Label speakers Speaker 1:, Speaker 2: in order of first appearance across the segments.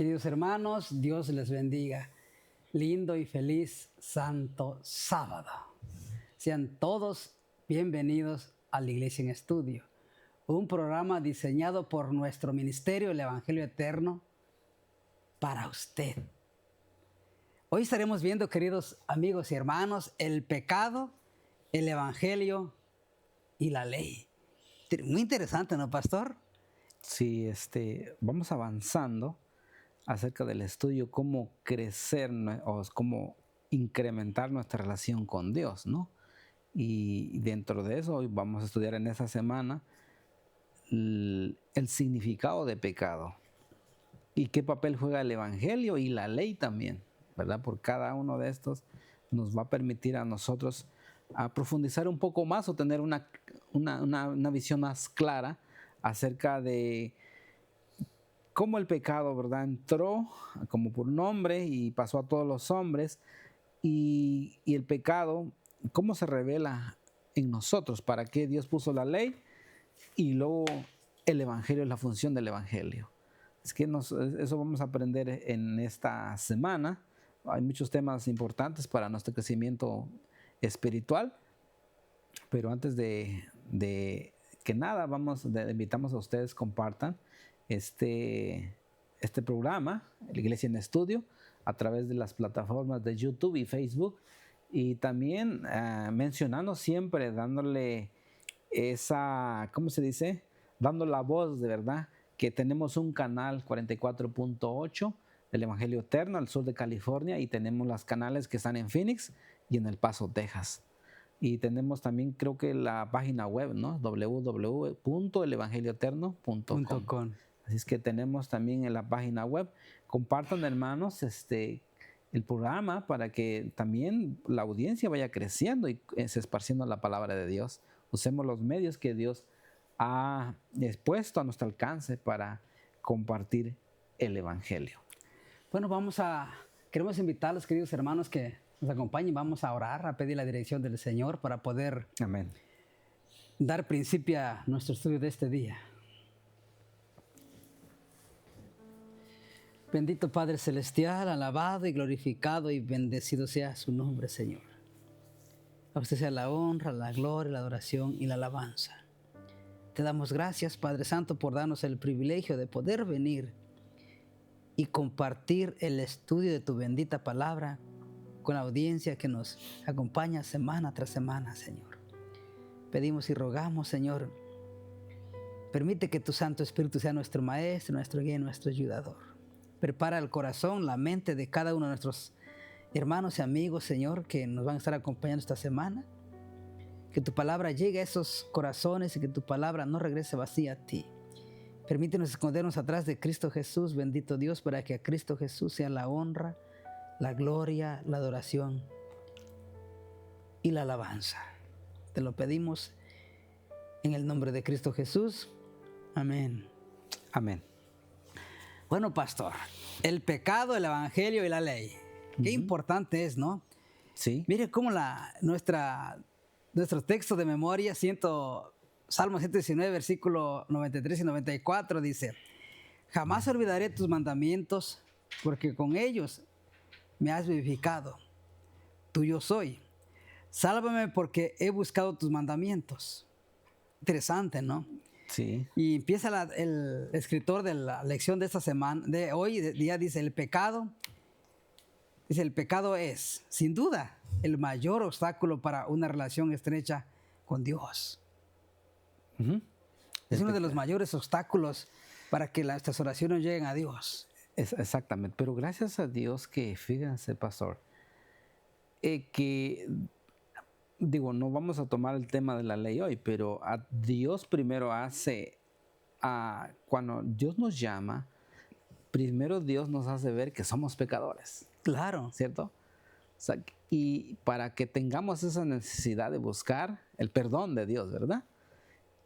Speaker 1: Queridos hermanos, Dios les bendiga. Lindo y feliz Santo Sábado. Sean todos bienvenidos a la Iglesia en Estudio, un programa diseñado por nuestro ministerio, el Evangelio Eterno, para usted. Hoy estaremos viendo, queridos amigos y hermanos, el pecado, el Evangelio y la ley. Muy interesante, ¿no, pastor?
Speaker 2: Sí, vamos avanzando acerca del estudio cómo crecer o cómo incrementar nuestra relación con Dios, ¿no? Y dentro de eso hoy vamos a estudiar en esta semana el significado de pecado y qué papel juega el Evangelio y la ley también, ¿verdad? Por cada uno de estos nos va a permitir a nosotros a profundizar un poco más o tener una visión más clara acerca de cómo el pecado, ¿verdad?, entró como por un hombre y pasó a todos los hombres, y el pecado, cómo se revela en nosotros, para qué Dios puso la ley, y luego el Evangelio, la función del Evangelio. Es que eso vamos a aprender en esta semana. Hay muchos temas importantes para nuestro crecimiento espiritual, pero antes de que nada, invitamos a ustedes compartan este programa, la Iglesia en Estudio, a través de las plataformas de YouTube y Facebook, y también mencionando siempre, dándole esa, ¿cómo se dice? Dando la voz de verdad, que tenemos un canal 44.8 del Evangelio Eterno al sur de California, y tenemos los canales que están en Phoenix y en El Paso, Texas. Y tenemos también, creo que la página web, ¿no? www.elevangelioeterno.com. Así es que tenemos también en la página web. Compartan, hermanos, el programa para que también la audiencia vaya creciendo y se esparciendo la palabra de Dios. Usemos los medios que Dios ha puesto a nuestro alcance para compartir el Evangelio.
Speaker 1: Bueno, queremos invitar a los queridos hermanos que nos acompañen. Vamos a orar, a pedir la dirección del Señor para poder
Speaker 2: Amén.
Speaker 1: Dar principio a nuestro estudio de este día. Bendito Padre Celestial, alabado y glorificado y bendecido sea su nombre, Señor. A usted sea la honra, la gloria, la adoración y la alabanza. Te damos gracias, Padre Santo, por darnos el privilegio de poder venir y compartir el estudio de tu bendita palabra con la audiencia que nos acompaña semana tras semana, Señor. Pedimos y rogamos, Señor, permite que tu Santo Espíritu sea nuestro maestro, nuestro guía y nuestro ayudador. Prepara el corazón, la mente de cada uno de nuestros hermanos y amigos, Señor, que nos van a estar acompañando esta semana. Que tu palabra llegue a esos corazones y que tu palabra no regrese vacía a ti. Permítenos escondernos atrás de Cristo Jesús, bendito Dios, para que a Cristo Jesús sea la honra, la gloria, la adoración y la alabanza. Te lo pedimos en el nombre de Cristo Jesús. Amén.
Speaker 2: Amén.
Speaker 1: Bueno, pastor, el pecado, el Evangelio y la ley. Qué importante es, ¿no?
Speaker 2: Sí.
Speaker 1: Mire cómo nuestro texto de memoria, Salmo 119, versículo 93 y 94, dice: jamás olvidaré tus mandamientos, porque con ellos me has vivificado. Tuyo soy. Sálvame porque he buscado tus mandamientos. Interesante, ¿no?
Speaker 2: Sí.
Speaker 1: Y empieza el escritor de la lección de esta semana, de hoy, día, dice: el pecado es, sin duda, el mayor obstáculo para una relación estrecha con Dios. Es uno de los mayores obstáculos para que nuestras oraciones lleguen a Dios.
Speaker 2: Exactamente, pero gracias a Dios que, fíjense, pastor, no vamos a tomar el tema de la ley hoy, pero a Dios primero cuando Dios nos llama, primero Dios nos hace ver que somos pecadores.
Speaker 1: Claro.
Speaker 2: ¿Cierto? O sea, y para que tengamos esa necesidad de buscar el perdón de Dios, ¿verdad?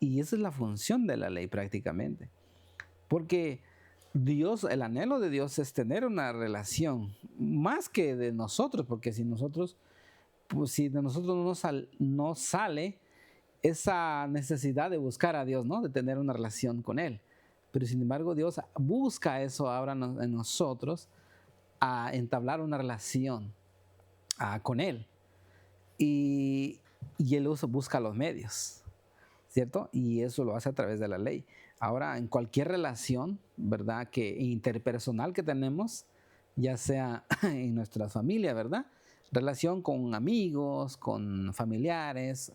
Speaker 2: Y esa es la función de la ley prácticamente. Porque el anhelo de Dios es tener una relación más que de nosotros, porque si de nosotros no sale esa necesidad de buscar a Dios, ¿no? De tener una relación con Él. pero sin embargo Dios busca eso ahora en nosotros, a entablar una relación con Él. Y Él busca los medios, ¿cierto? Y eso lo hace a través de la ley. Ahora, en cualquier relación, ¿verdad? Que interpersonal que tenemos, ya sea en nuestra familia, ¿verdad? Relación con amigos, con familiares,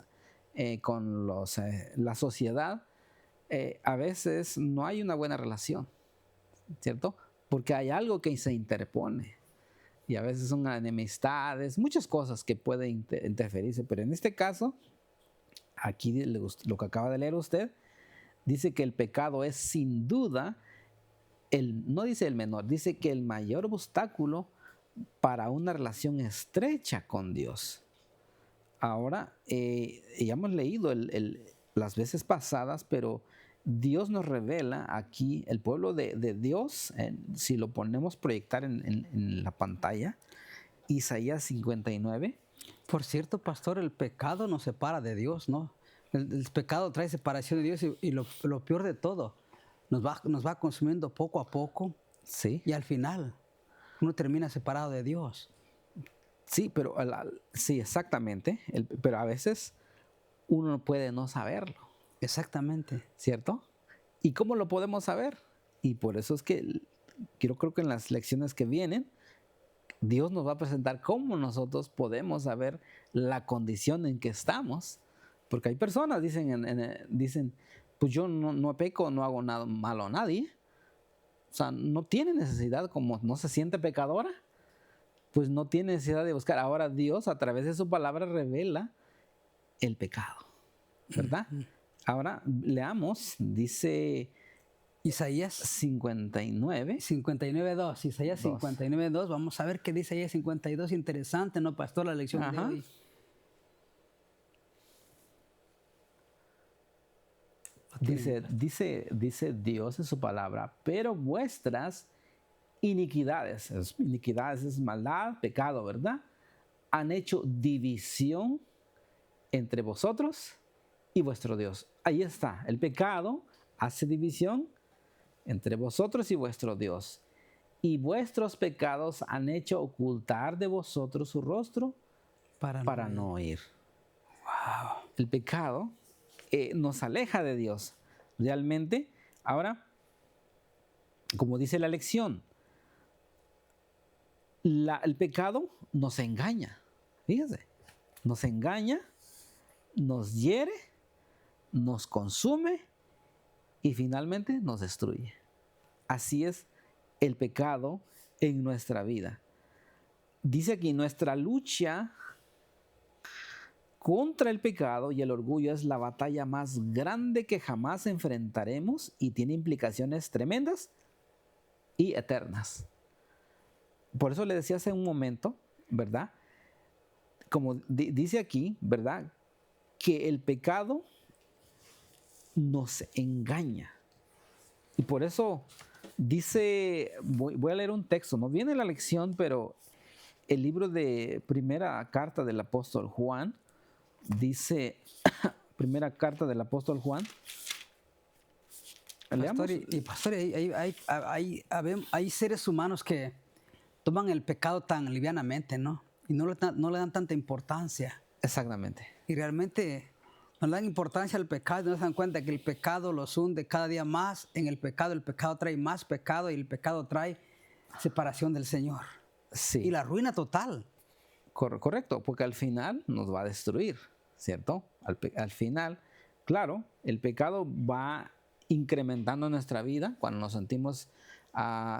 Speaker 2: con la sociedad, a veces no hay una buena relación, ¿cierto? Porque hay algo que se interpone. Y a veces son enemistades, muchas cosas que pueden interferirse. Pero en este caso, aquí lo que acaba de leer usted, dice que el pecado es sin duda, no dice el menor, dice que el mayor obstáculo para una relación estrecha con Dios. Ahora, ya hemos leído las veces pasadas, pero Dios nos revela aquí, el pueblo de Dios, si lo ponemos proyectar en la pantalla, Isaías 59.
Speaker 1: Por cierto, pastor, el pecado nos separa de Dios, ¿no? El pecado trae separación de Dios y lo peor de todo, nos va consumiendo poco a poco.
Speaker 2: Sí.
Speaker 1: Y al final uno termina separado de Dios.
Speaker 2: Sí, pero sí, exactamente. Pero a veces uno puede no saberlo.
Speaker 1: Exactamente.
Speaker 2: ¿Cierto? ¿Y cómo lo podemos saber? Y por eso es que yo creo que en las lecciones que vienen, Dios nos va a presentar cómo nosotros podemos saber la condición en que estamos. Porque hay personas, dicen, pues yo no peco, no hago nada malo a nadie. O sea, no tiene necesidad, como no se siente pecadora, pues no tiene necesidad de buscar. Ahora Dios a través de su palabra revela el pecado, ¿verdad? Ahora leamos, dice
Speaker 1: Isaías
Speaker 2: 59.
Speaker 1: 59.2. Isaías 59.2. Vamos a ver qué dice Isaías 52. Interesante, ¿no, pastor? La lección de hoy.
Speaker 2: Dice Dios en su palabra, pero vuestras iniquidades es maldad, pecado, ¿verdad? Han hecho división entre vosotros y vuestro Dios. Ahí está, el pecado hace división entre vosotros y vuestro Dios. Y vuestros pecados han hecho ocultar de vosotros su rostro para no oír.
Speaker 1: Wow.
Speaker 2: El pecado nos aleja de Dios. Realmente, ahora, como dice la lección, el pecado nos engaña. Fíjense, nos engaña, nos hiere, nos consume y finalmente nos destruye. Así es el pecado en nuestra vida. Dice aquí, nuestra lucha contra el pecado y el orgullo es la batalla más grande que jamás enfrentaremos y tiene implicaciones tremendas y eternas. Por eso le decía hace un momento, ¿verdad? Como dice aquí, ¿verdad? Que el pecado nos engaña. Y por eso dice, voy a leer un texto, no viene la lección, pero el libro de primera carta del apóstol Juan, dice, primera carta del apóstol Juan.
Speaker 1: Pastor, hay seres humanos que toman el pecado tan livianamente, ¿no? Y no le dan tanta importancia.
Speaker 2: Exactamente.
Speaker 1: Y realmente no le dan importancia al pecado y no se dan cuenta que el pecado los hunde cada día más en el pecado trae más pecado y el pecado trae separación del Señor.
Speaker 2: Sí.
Speaker 1: Y la ruina total.
Speaker 2: Correcto, porque al final nos va a destruir, ¿cierto? Al final, claro, el pecado va incrementando nuestra vida cuando nos sentimos,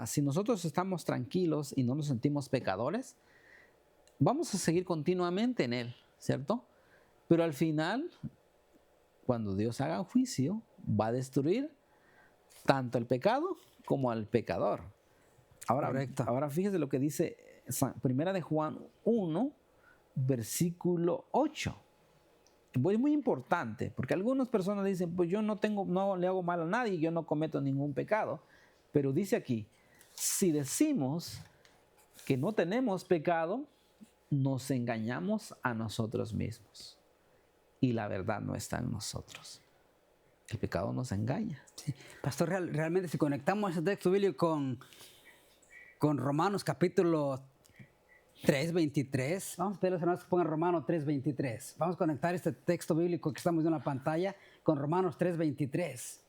Speaker 2: si nosotros estamos tranquilos y no nos sentimos pecadores, vamos a seguir continuamente en él, ¿cierto? Pero al final, cuando Dios haga un juicio, va a destruir tanto el pecado como al pecador. Ahora fíjese lo que dice Primera de Juan 1, versículo 8. Es muy importante, porque algunas personas dicen, pues yo no le hago mal a nadie, yo no cometo ningún pecado. Pero dice aquí, si decimos que no tenemos pecado, nos engañamos a nosotros mismos. Y la verdad no está en nosotros. El pecado nos engaña.
Speaker 1: Sí. Pastor, realmente si conectamos ese texto bíblico con Romanos capítulo 3:23, vamos a pedir a los hermanos que pongan Romanos 3:23. Vamos a conectar este texto bíblico que estamos viendo en la pantalla con Romanos 3:23.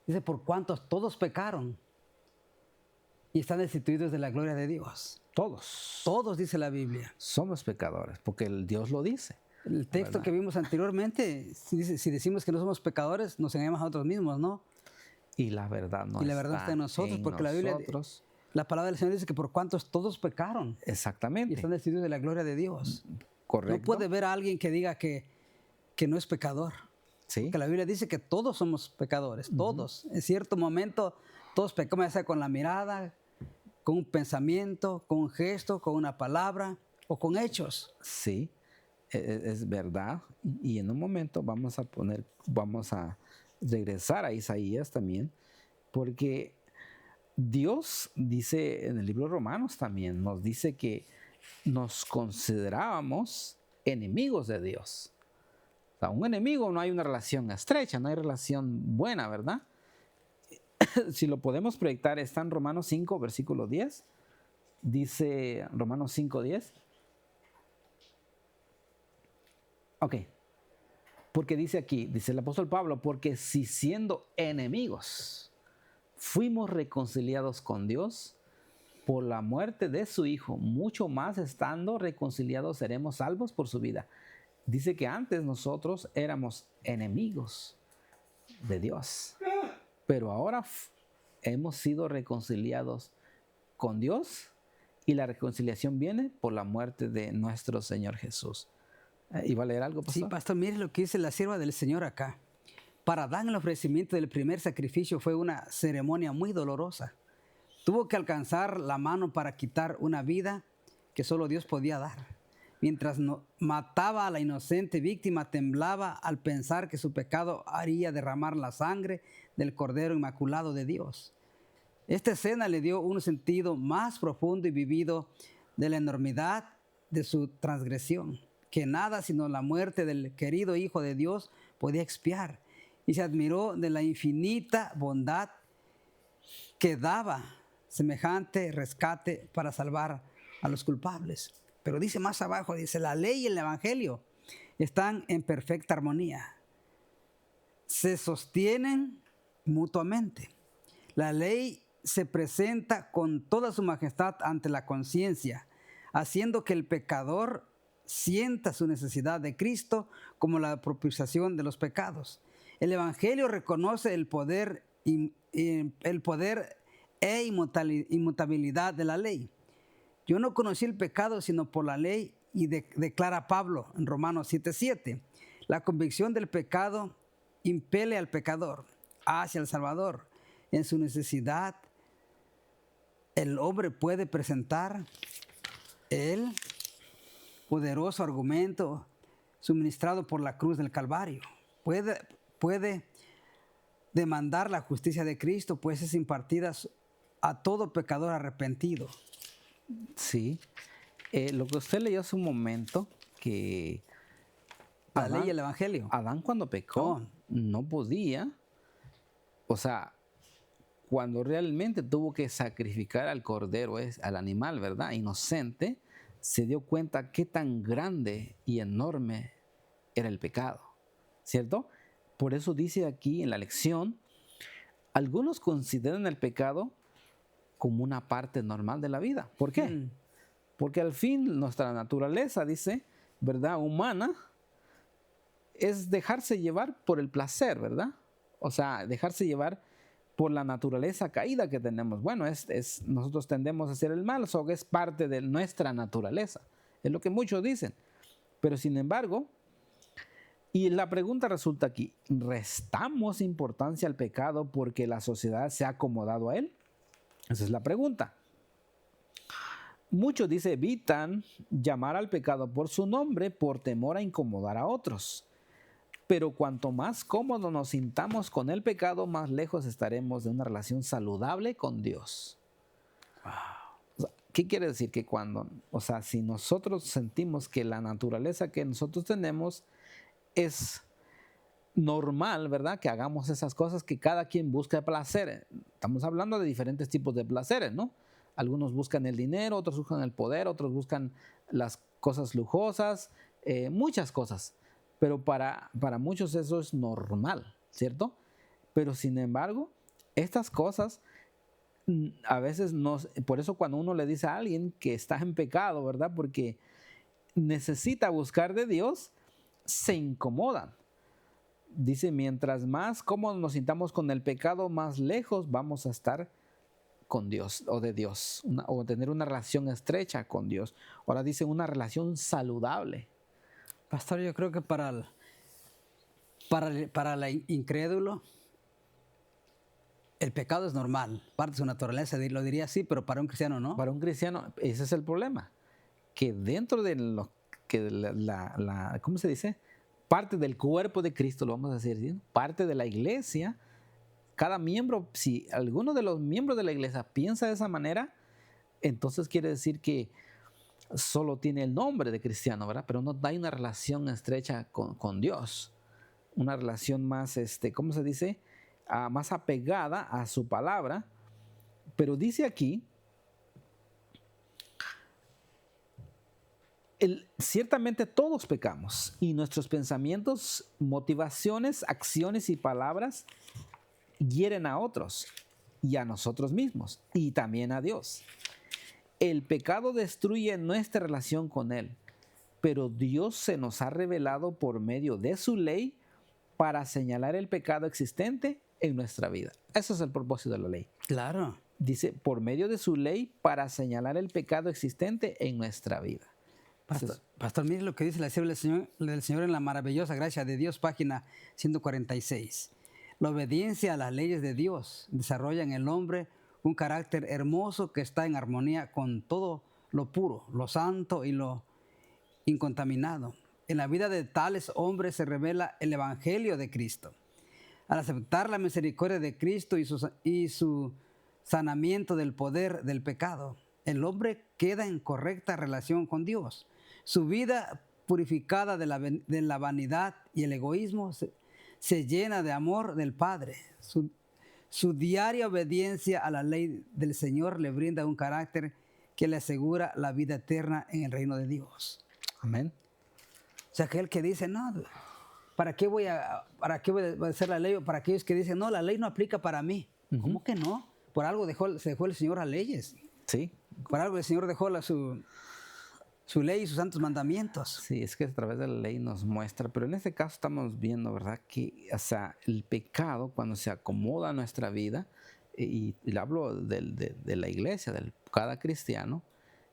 Speaker 1: Dice, por cuantos todos pecaron y están destituidos de la gloria de Dios.
Speaker 2: Todos.
Speaker 1: Todos, dice la Biblia.
Speaker 2: Somos pecadores, porque el Dios lo dice.
Speaker 1: El texto que vimos anteriormente, si decimos que no somos pecadores, nos engañamos a nosotros mismos, ¿no?
Speaker 2: Y la verdad no
Speaker 1: y la verdad está en nosotros, porque la Biblia, la palabra del Señor dice que por cuantos todos pecaron.
Speaker 2: Exactamente.
Speaker 1: Y están destituidos de la gloria de Dios.
Speaker 2: Correcto.
Speaker 1: No puede ver a alguien que diga que no es pecador.
Speaker 2: Sí.
Speaker 1: Porque la Biblia dice que todos somos pecadores, todos. En cierto momento todos pecamos, ya sea con la mirada, con un pensamiento, con un gesto, con una palabra o con hechos.
Speaker 2: Sí, es verdad. Y en un momento vamos a regresar a Isaías también, porque Dios dice en el libro de Romanos también, nos dice que nos considerábamos enemigos de Dios. O sea, un enemigo no hay una relación estrecha, no hay relación buena, ¿verdad? Si lo podemos proyectar, está en Romanos 5, versículo 10. Dice Romanos 5, 10. Ok. Porque dice aquí, dice el apóstol Pablo, porque si siendo enemigos fuimos reconciliados con Dios por la muerte de su Hijo, mucho más estando reconciliados seremos salvos por su vida. Dice que antes nosotros éramos enemigos de Dios, pero ahora hemos sido reconciliados con Dios y la reconciliación viene por la muerte de nuestro Señor Jesús. ¿Iba a leer algo, pastor?
Speaker 1: Sí, pastor, mire lo que dice la sierva del Señor acá. Para Adán el ofrecimiento del primer sacrificio fue una ceremonia muy dolorosa. Tuvo que alcanzar la mano para quitar una vida que solo Dios podía dar. Mientras mataba a la inocente víctima, temblaba al pensar que su pecado haría derramar la sangre del Cordero Inmaculado de Dios. Esta escena le dio un sentido más profundo y vivido de la enormidad de su transgresión, que nada sino la muerte del querido Hijo de Dios podía expiar, y se admiró de la infinita bondad que daba semejante rescate para salvar a los culpables. Pero dice más abajo, dice, la ley y el evangelio están en perfecta armonía. Se sostienen mutuamente. La ley se presenta con toda su majestad ante la conciencia, haciendo que el pecador sienta su necesidad de Cristo como la propiciación de los pecados. El evangelio reconoce el poder e inmutabilidad de la ley. Yo no conocí el pecado sino por la ley, y declara Pablo en Romanos 7:7. La convicción del pecado impele al pecador hacia el Salvador. En su necesidad, el hombre puede presentar el poderoso argumento suministrado por la cruz del Calvario. Puede demandar la justicia de Cristo, pues es impartida a todo pecador arrepentido.
Speaker 2: Sí. Lo que usted leyó hace un momento, que
Speaker 1: la ley y el evangelio.
Speaker 2: Adán cuando pecó no podía, o sea, cuando realmente tuvo que sacrificar al cordero, al animal, ¿verdad? Inocente, se dio cuenta qué tan grande y enorme era el pecado, ¿cierto? Por eso dice aquí en la lección, algunos consideran el pecado como una parte normal de la vida. ¿Por qué? Porque al fin nuestra naturaleza, dice, ¿verdad? Humana, es dejarse llevar por el placer, ¿verdad? O sea, dejarse llevar por la naturaleza caída que tenemos. Bueno, nosotros tendemos a hacer el mal, eso es parte de nuestra naturaleza. Es lo que muchos dicen. Pero sin embargo, y la pregunta resulta aquí, ¿restamos importancia al pecado porque la sociedad se ha acomodado a él? Esa es la pregunta. Muchos, dice, evitan llamar al pecado por su nombre por temor a incomodar a otros. Pero cuanto más cómodos nos sintamos con el pecado, más lejos estaremos de una relación saludable con Dios. Wow. O sea, ¿qué quiere decir? Que si nosotros sentimos que la naturaleza que nosotros tenemos normal, ¿verdad? Que hagamos esas cosas, que cada quien busca placer. Estamos hablando de diferentes tipos de placeres, ¿no? Algunos buscan el dinero, otros buscan el poder, otros buscan las cosas lujosas, muchas cosas. Pero para muchos eso es normal, ¿cierto? Pero sin embargo, estas cosas a veces por eso cuando uno le dice a alguien que está en pecado, ¿verdad? Porque necesita buscar de Dios, se incomodan. Dice, mientras más cómodos nos sintamos con el pecado, más lejos vamos a estar con Dios o de Dios, o tener una relación estrecha con Dios. Ahora dice una relación saludable.
Speaker 1: Pastor, yo creo que para el incrédulo, el pecado es normal, parte de su naturaleza, lo diría así, pero para un cristiano no.
Speaker 2: Para un cristiano, ese es el problema, que dentro de lo que ¿cómo se dice? Parte del cuerpo de Cristo, lo vamos a decir, ¿sí? Parte de la iglesia, cada miembro, si alguno de los miembros de la iglesia piensa de esa manera, entonces quiere decir que solo tiene el nombre de cristiano, ¿verdad? Pero no hay una relación estrecha con Dios, una relación más, ¿cómo se dice? Más apegada a su palabra. Pero dice aquí, ciertamente todos pecamos y nuestros pensamientos, motivaciones, acciones y palabras hieren a otros y a nosotros mismos y también a Dios. El pecado destruye nuestra relación con Él, pero Dios se nos ha revelado por medio de su ley para señalar el pecado existente en nuestra vida. Ese es el propósito de la ley.
Speaker 1: Claro.
Speaker 2: Dice, por medio de su ley para señalar el pecado existente en nuestra vida.
Speaker 1: Pastor, mire lo que dice la sierva del Señor en la maravillosa gracia de Dios, página 146. La obediencia a las leyes de Dios desarrolla en el hombre un carácter hermoso que está en armonía con todo lo puro, lo santo y lo incontaminado. En la vida de tales hombres se revela el evangelio de Cristo. Al aceptar la misericordia de Cristo y su sanamiento del poder del pecado, el hombre queda en correcta relación con Dios. Su vida purificada de la vanidad y el egoísmo se llena de amor del Padre. Su diaria obediencia a la ley del Señor le brinda un carácter que le asegura la vida eterna en el reino de Dios.
Speaker 2: Amén.
Speaker 1: O sea, aquel que dice, no, ¿para qué voy a hacer la ley? O para aquellos que dicen, no, la ley no aplica para mí. Uh-huh. ¿Cómo que no? Por algo se dejó el Señor las leyes.
Speaker 2: Sí.
Speaker 1: Por algo el Señor dejó su ley y sus santos mandamientos.
Speaker 2: Sí, es que a través de la ley nos muestra, pero en este caso estamos viendo, ¿verdad? Que, o sea, el pecado cuando se acomoda a nuestra vida, y le hablo de la iglesia, de cada cristiano,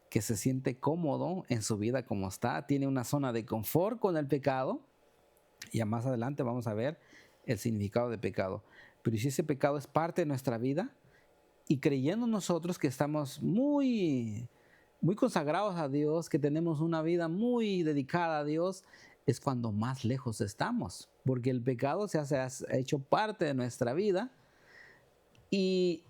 Speaker 2: que se siente cómodo en su vida como está, tiene una zona de confort con el pecado, y más adelante vamos a ver el significado de pecado. Pero si ese pecado es parte de nuestra vida, y creyendo nosotros que estamos muy consagrados a Dios, que tenemos una vida muy dedicada a Dios, es cuando más lejos estamos, porque el pecado se ha hecho parte de nuestra vida y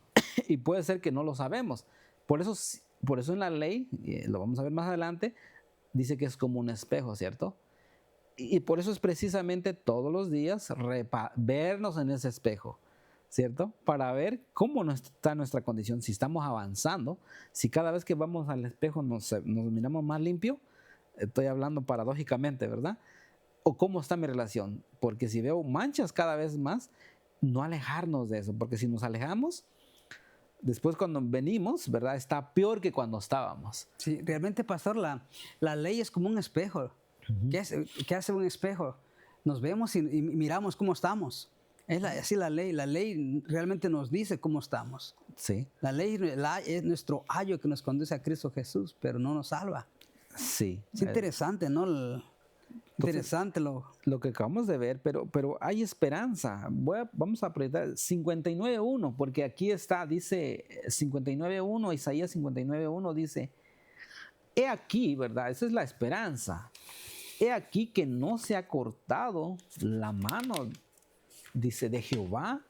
Speaker 2: puede ser que no lo sabemos. Por eso en la ley, lo vamos a ver más adelante, dice que es como un espejo, ¿cierto? Y por eso es precisamente todos los días vernos en ese espejo, ¿cierto? Para ver cómo está nuestra condición, si estamos avanzando, si cada vez que vamos al espejo nos miramos más limpio, estoy hablando paradójicamente, ¿verdad? O cómo está mi relación, porque si veo manchas cada vez más, no alejarnos de eso, porque si nos alejamos, después cuando venimos, ¿verdad? Está peor que cuando estábamos.
Speaker 1: Sí, realmente, pastor, la ley es como un espejo. Uh-huh. ¿Qué hace un espejo? Nos vemos y miramos cómo estamos. Es así la ley realmente nos dice cómo estamos.
Speaker 2: Sí.
Speaker 1: La ley es nuestro ayo que nos conduce a Cristo Jesús, pero no nos salva.
Speaker 2: Sí.
Speaker 1: Es interesante, ¿no? Interesante
Speaker 2: lo que acabamos de ver, pero hay esperanza. Vamos a proyectar 59.1, porque aquí está, dice 59.1, Isaías 59.1 dice, he aquí, ¿verdad? Esa es la esperanza. He aquí que no se ha cortado la mano, dice, de Jehová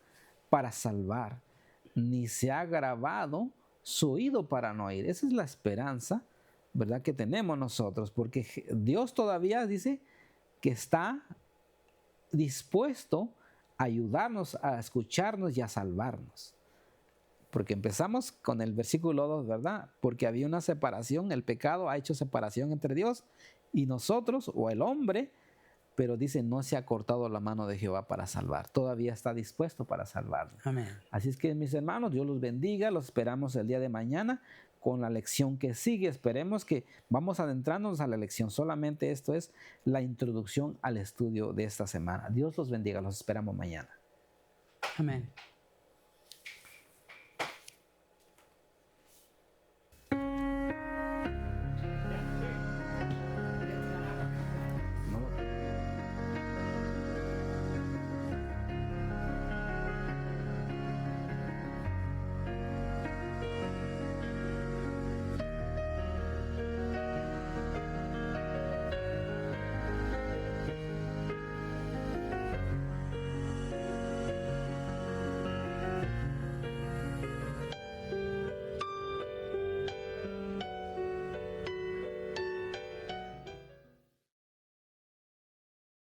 Speaker 2: para salvar, ni se ha agravado su oído para no oír. Esa es la esperanza, ¿verdad? Que tenemos nosotros, porque Dios todavía dice que está dispuesto a ayudarnos, a escucharnos y a salvarnos. Porque empezamos con el versículo 2, ¿verdad? Porque había una separación, el pecado ha hecho separación entre Dios y nosotros, o el hombre, pero dice, no se ha cortado la mano de Jehová para salvar. Todavía está dispuesto para salvarnos.
Speaker 1: Amén.
Speaker 2: Así es que, mis hermanos, Dios los bendiga. Los esperamos el día de mañana con la lección que sigue. Esperemos que vamos adentrándonos a la lección. Solamente esto es la introducción al estudio de esta semana. Dios los bendiga. Los esperamos mañana.
Speaker 1: Amén.